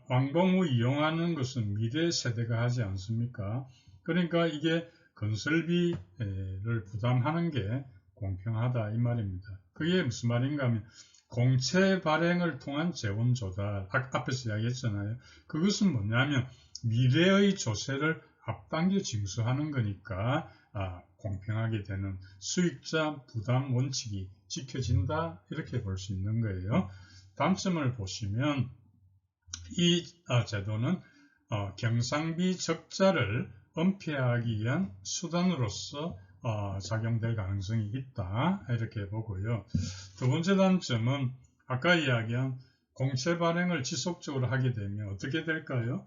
완공 후 이용하는 것은 미래 세대가 하지 않습니까? 그러니까 이게 건설비를 부담하는 게 공평하다 이 말입니다. 그게 무슨 말인가 하면 공채 발행을 통한 재원 조달, 앞에서 이야기했잖아요. 그것은 뭐냐면 미래의 조세를 앞당겨 징수하는 거니까 공평하게 되는 수익자 부담 원칙이 지켜진다 이렇게 볼 수 있는 거예요. 단점을 보시면 이 제도는 경상비 적자를 은폐하기 위한 수단으로서 작용될 가능성이 있다 이렇게 보고요. 두 번째 단점은 아까 이야기한 공채 발행을 지속적으로 하게 되면 어떻게 될까요?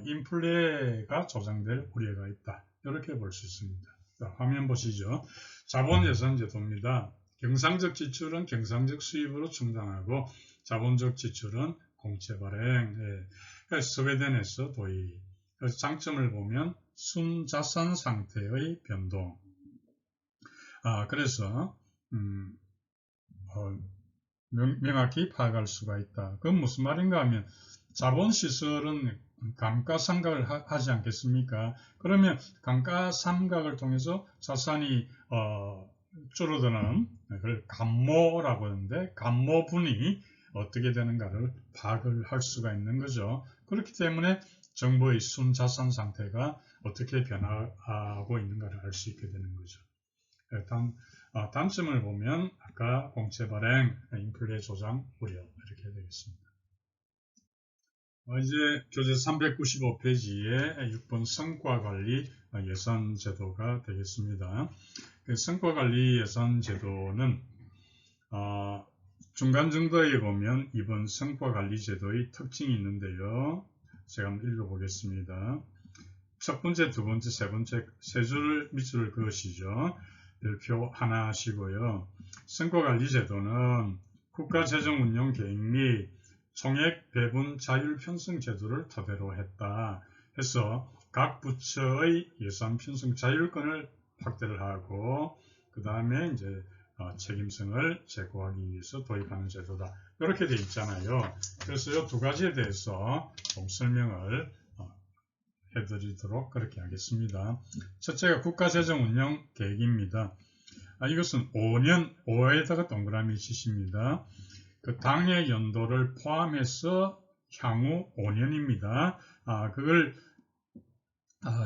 인플레가 조장될 우려가 있다 이렇게 볼 수 있습니다. 자, 화면 보시죠. 자본예산 제도입니다. 경상적 지출은 경상적 수입으로 충당하고 자본적 지출은 공채 발행. 스웨덴에서 도입. 그래서 장점을 보면 순자산 상태의 변동. 그래서 명확히 파악할 수가 있다. 그건 무슨 말인가 하면 자본시설은 감가상각을 하지 않겠습니까? 그러면 감가상각을 통해서 자산이 줄어드는 그걸 감모라고 하는데 감모분이 어떻게 되는가를 파악을 할 수가 있는 거죠. 그렇기 때문에 정부의 순자산 상태가 어떻게 변화하고 있는가를 알 수 있게 되는 거죠. 단점을 보면 아까 공채 발행, 인플레 조장 우려 이렇게 되겠습니다. 이제 교재 395페이지에 6번 성과관리 예산제도가 되겠습니다. 성과관리 예산제도는 중간 정도에 보면 이번 성과관리제도의 특징이 있는데요. 제가 한번 읽어보겠습니다. 첫 번째, 두 번째, 세 번째 세 줄 밑줄을 그으시죠. 별표 하나 하시고요. 성과관리제도는 국가재정운용계획 및 총액 배분 자율 편성 제도를 토대로 했다. 해서 각 부처의 예산 편성 자율권을 확대를 하고 그 다음에 이제 책임성을 제고하기 위해서 도입하는 제도다. 이렇게 돼 있잖아요. 그래서 이 두 가지에 대해서 좀 설명을 해드리도록 그렇게 하겠습니다. 첫째가 국가재정운용계획입니다. 이것은 5년, 5에다가 동그라미 치십니다. 그 당해 연도를 포함해서 향후 5년입니다. 그걸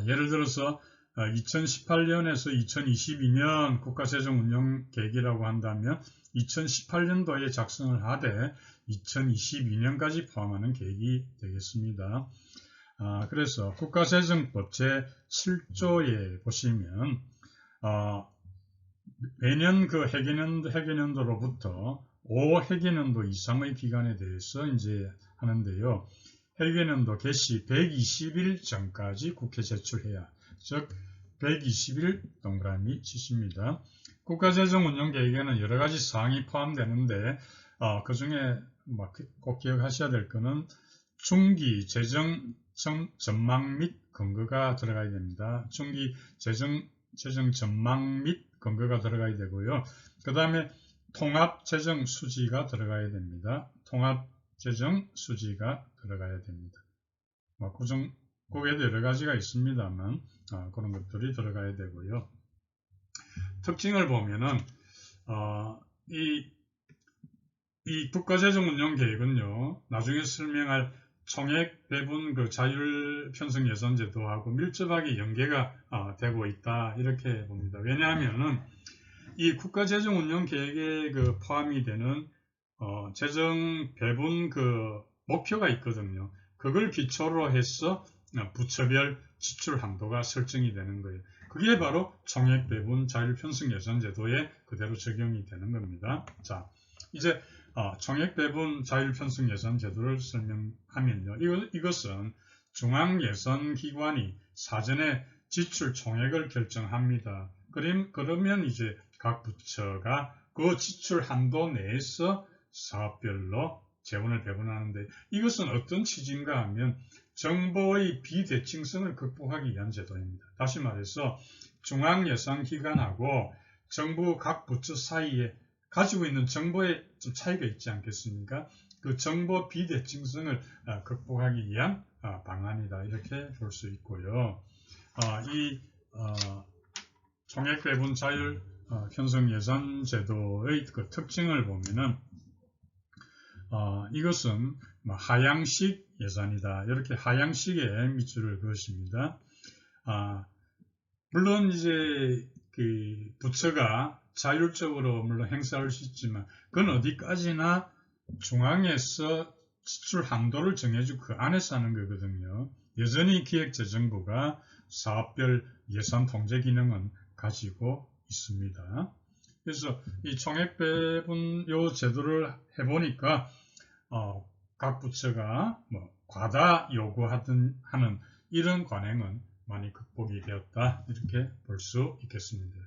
예를 들어서 2018년에서 2022년 국가재정운용계획이라고 한다면 2018년도에 작성을 하되 2022년까지 포함하는 계획이 되겠습니다. 그래서 국가재정법 제7조에 보시면 매년 그 회계년도로부터 5회계년도 이상의 기간에 대해서 이제 하는데요. 회계년도 개시 120일 전까지 국회 제출해야, 즉 120일 동그라미 치십니다. 국가재정운영계획에는 여러가지 사항이 포함되는데 그 중에 꼭 기억하셔야 될 것은 중기 재정 전망 및 근거가 들어가야 됩니다. 중기 재정 전망 및 근거가 들어가야 되고요. 그 다음에 통합재정 수지가 들어가야 됩니다. 통합재정 수지가 들어가야 됩니다. 거기에도 여러 가지가 있습니다만 그런 것들이 들어가야 되고요. 특징을 보면은 이 국가재정운영계획은요, 나중에 설명할 총액 배분 그 자율 편성 예산제도하고 밀접하게 연계가 되고 있다 이렇게 봅니다. 왜냐하면은 이 국가재정운영계획에 그 포함이 되는 재정 배분 그 목표가 있거든요. 그걸 기초로 해서 부처별 지출 한도가 설정이 되는 거예요. 그게 바로 총액 배분 자율 편성 예산제도에 그대로 적용이 되는 겁니다. 자, 이제 총액 배분 자율 편성 예산제도를 설명하면요. 이것은 중앙예산기관이 사전에 지출 총액을 결정합니다. 그러면 이제 각 부처가 그 지출 한도 내에서 사업별로 재원을 배분하는데, 이것은 어떤 취지인가 하면 정보의 비대칭성을 극복하기 위한 제도입니다. 다시 말해서 중앙예산기관하고 정부 각 부처 사이에 가지고 있는 정보에 좀 차이가 있지 않겠습니까? 그 정보 비대칭성을 극복하기 위한 방안이다 이렇게 볼 수 있고요. 이 총액배분 자율 편성 예산 제도의 그 특징을 보면은 이것은 하향식 예산이다. 이렇게 하향식에 밑줄을 그었습니다. 물론 이제 그 부처가 자율적으로 물론 행사할 수 있지만 그건 어디까지나 중앙에서 지출 한도를 정해주고 그 안에서 하는 거거든요. 여전히 기획재정부가 사업별 예산 통제 기능은 가지고 있습니다. 그래서 이 총액배분 요 제도를 해보니까 각 부처가 과다 요구하는 이런 관행은 많이 극복이 되었다 이렇게 볼 수 있겠습니다.